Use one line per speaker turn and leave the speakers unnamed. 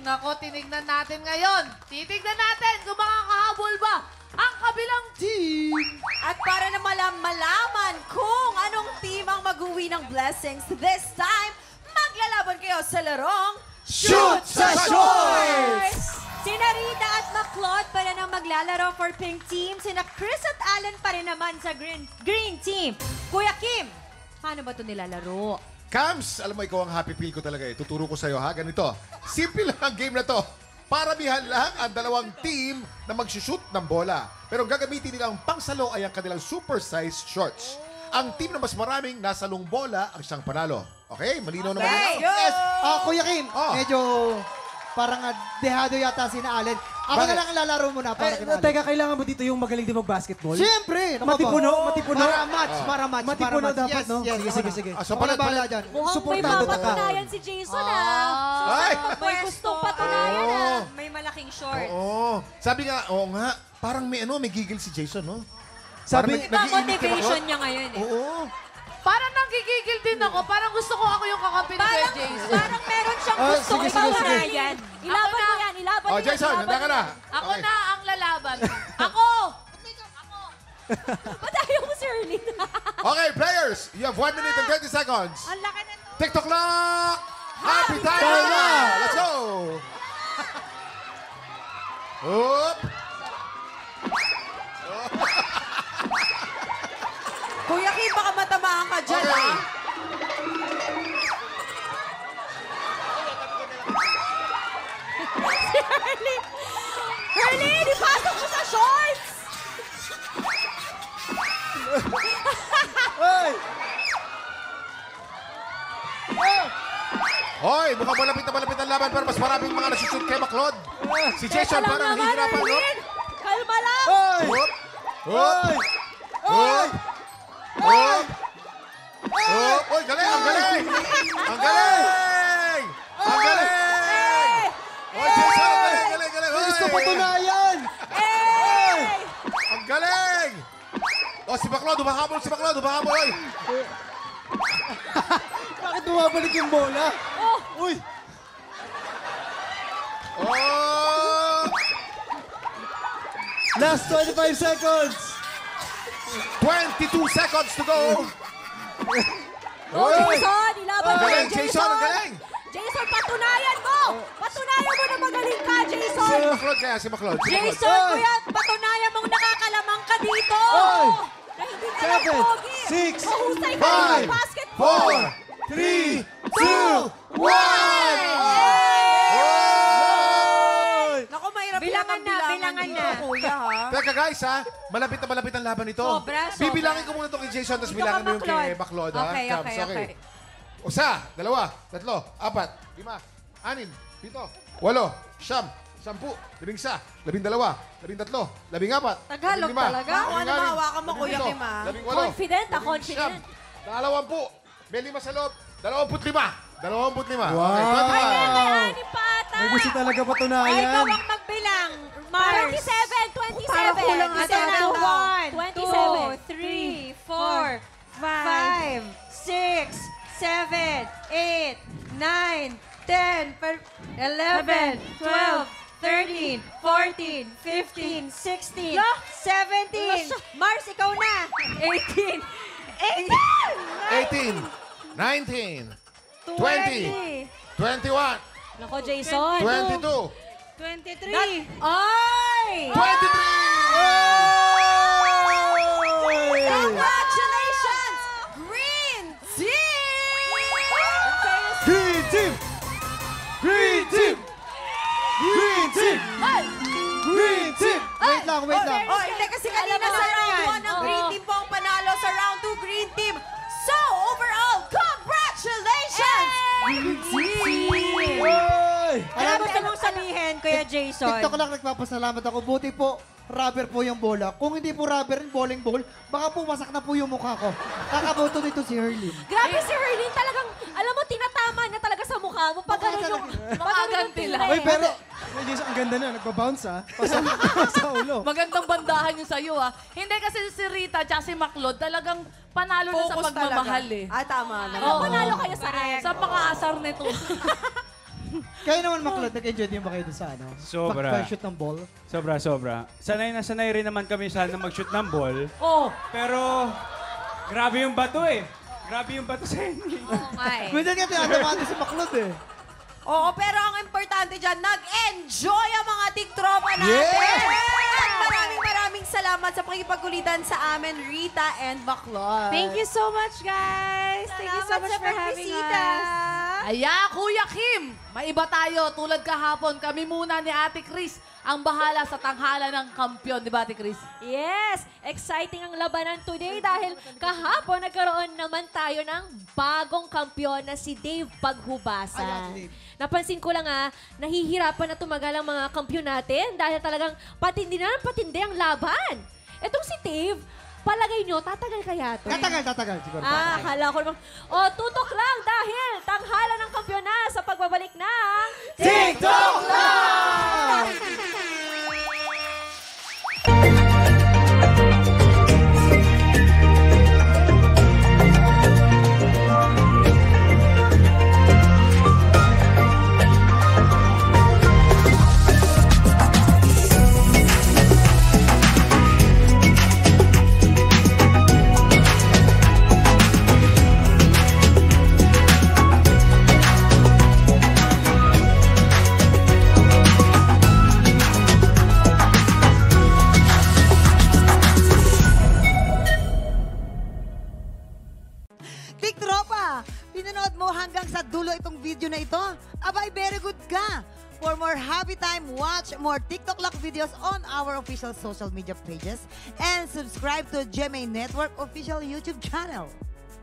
Nako, tinignan natin ngayon. Titignan natin kung makakahabol ba ang kabilang team.
At para na malaman kung anong team ang mag-uwi ng blessings this time, maglalaban kayo sa larong
Shoot sa Shorts!
Sina Rita at McCloud pa rin ang maglalaro for Pink Team. Sina Chris at Allen pa rin naman sa Green Team. Kuya Kim, paano ba ito nilalaro?
Cams, alam mo, ikaw ang happy pill ko talaga eh. Tuturo ko sa'yo ha, ganito. Simple lang ang game na to. Paramihan lang ang dalawang team na magsushoot ng bola. Pero ang gagamitin nilang pangsalo ay ang kanilang super-sized shorts. Ang team na mas maraming nasalong bola ang siyang panalo. Okay? Malinaw na malinaw?
Yes! Kuya Kim,
Oh.
medyo parang dehado yata si na Allen. Ako
Bakit?
na lang ang lalaro muna para kina Allen.
Teka, kailangan mo dito yung magaling din mag-basketball?
Siyempre!
Matipuno, matipuno.
Para match, para match.
Matipuno
para match.
dapat, no?
Yes,
Sige, sige, sige.
So,
Ako na bahala
palit.
dyan.
Mukhang may
Suportado ka.
mapatunayan si Jason
Ay!
May gustong patunayan
Oo.
May malaking short.
Oo. Sabi nga, oo nga, parang may gigil si Jason, no?
Sabi,
Parang nag-iinit ka ba, Claude?
niya ngayon eh.
Oo.
Parang nagigigil din ako. Parang gusto ko ako yung kakampi ni Kuya Jason.
Parang meron siyang
Ah,
gustong
sige, sige, sige.
ipatunayan. Ilaban mo yan, ilaban mo
Oh,
yan.
Jason, handa ka na.
Ako
Okay.
na ang lalaban. Ako!
Ba't ayaw mo si Erlyn?
Okay, players, you have 1 minute and 30 seconds.
Ang laki na to.
TikTok clock! Happy time
Time
na!
na!
Let's go! Oop!
Kuya Kim, baka matamaan ka dyan,
Okay.
ha? Si Erlyn! Erlyn, ipasok mo sa shorts!
Ay!
Hoy, mukhang malapit ang laban pero mas maraming mga nasushoot kay McLeod. Si Jason
Teka lang
parang
naman,
hihirapan, no?
Erlyn! Kalma lang!
Ay!
Oop! Oop!
Ay!
Oop! Oop! Oop! Uy, galing! Ang galing! Ang galing! Ang galing! Oy, Jason! Ang galing! Galing! Galing! Hoy!
Gusto patunayan!
Hey!
Ang galing! O, si McLeod! Humahabol si McLeod! Humahabol! Oy!
Bakit bumabalik yung bola? Uy!
Oh!
Last 25 seconds!
22 seconds to go!
Go, Jason! Ilaban
Ang
mo
galing,
yan,
Jason! Ang galing!
Jason, patunayan mo! Patunayan mo na magaling ka, Jason!
Si McLeod kaya, si McLeod. Si McLeod.
Jason, kuya, patunayan mong nakakalamang ka dito!
Oy!
Na hindi ka lang
7,
pogi!
6,
Mahusay ka rin
5,
sa basketball!
4, 3, 2, 1!
Naku, mahirap
Bilangan na, bilangan na.
kuya, ha?
Teka guys ha, malapit ang laban nito.
Sobra, sobra.
Bibilangin ko muna ito kay Jason, tapos
Ito
bilangin
ka,
mo yung kay
McLeod.
McLeod ha.
Okay,
Cubs,
okay, okay.
Isa, dalawa, tatlo, apat, lima, anim, pito, walo, siyam, 10, 11, 12, 13, 14,
Tagalog
15,
talaga. Ako, ano
16,
mahawakan mo, Kuya
17,
Kim, ha?
18,
Confident, confident.
20, may 5 sa loob, 25. 25.
Wow!
Okay,
Ay,
25.
may anim pa ata.
May gusto talaga
Ay,
patunayan.
ikaw ang magbilang. Mars. 27, 27.
Parang kulang ata ito.
1, 2, 3, 4, 5, 6, 7, 8, 9, 10, 11, 12, 13, 14, 15, 16, 17. Mars, ikaw na. 18. 18!
18, 19, 20, 21,
Nako, Jason.
22,
23. Ay!
23!
Congratulations, Green Team!
Green Team! Green Team! Green Team! Green Team!
Wait lang, wait lang.
Oh, hindi kasi kanina sa round 1 ang Green Team po ang panalo. Sa round 2, Green Team. So, overall, congratulations! Green Team!
Ay!
Ano gusto mong sabihin, Kuya Jason?
TikTok lang nagpapasalamat ako. Buti po, rubber po yung bola. Kung hindi po rubber, bowling ball, baka pumasak na po yung mukha ko. Kakaboto dito si Herlin.
Grabe si Herlyn, talagang, alam mo, tinatama niya talaga sa mukha mo. Pag
Mukha
ganun yung,
talaga.
pag ganun yung
Makaganti lang.
tira
Uy, pero... Uy, Jason, ang ganda na. Nagpa-bounce, ha? Sa ulo.
Magandang bandahan yung sa'yo, ha? Hindi kasi si Rita at si McLeod talagang panalo na sa pagmamahal, eh.
Ah, tama.
Oo.
Panalo kayo sa reg.
Sa pang-aasar nito.
Kayo naman, Maklod, nag-enjoy din ba kayo doon sa ano?
Sobra.
Pag-shoot ng ball?
Sobra. Sanay na sanay rin naman kami sana mag-shoot ng ball.
Oh,
Pero, grabe yung bato eh. Grabe yung bato sa inyo.
Oo nga eh.
Minsan nga tinatamahan si Maklod eh.
Oo, pero ang importante dyan, nag-enjoy ang mga tiktropa natin!
Yes!
At maraming salamat sa pakipagkulitan sa amin, Rita and Baclot.
Thank you so much, guys. Thank you so much for having us.
aya, Kuya Kim, maiba tayo. Tulad kahapon, kami muna ni Ate Chris ang bahala sa tanghala ng kampyon. Di ba, Ate Chris?
Yes! Exciting ang labanan today dahil kahapon nagkaroon naman tayo ng bagong kampyon na si Dave Paghubasa.
Ayan, si Dave.
Napansin ko lang nahihirapan na tumagal ang mga kampyon natin dahil talagang patindi ang laban. Etong si Dave, palagay nyo, tatagal kaya to?
Tatagal siguro.
Akala ko naman. Tutok lang dahil tanghala ng kampyon na sa pagbabalik ng...
TikTok Live!
Tiktropa, pinanood mo hanggang sa dulo itong video na ito? Abay, very good ka! For more happy time, watch more TikTok Lock videos on our official social media pages and subscribe to GMA Network official YouTube channel.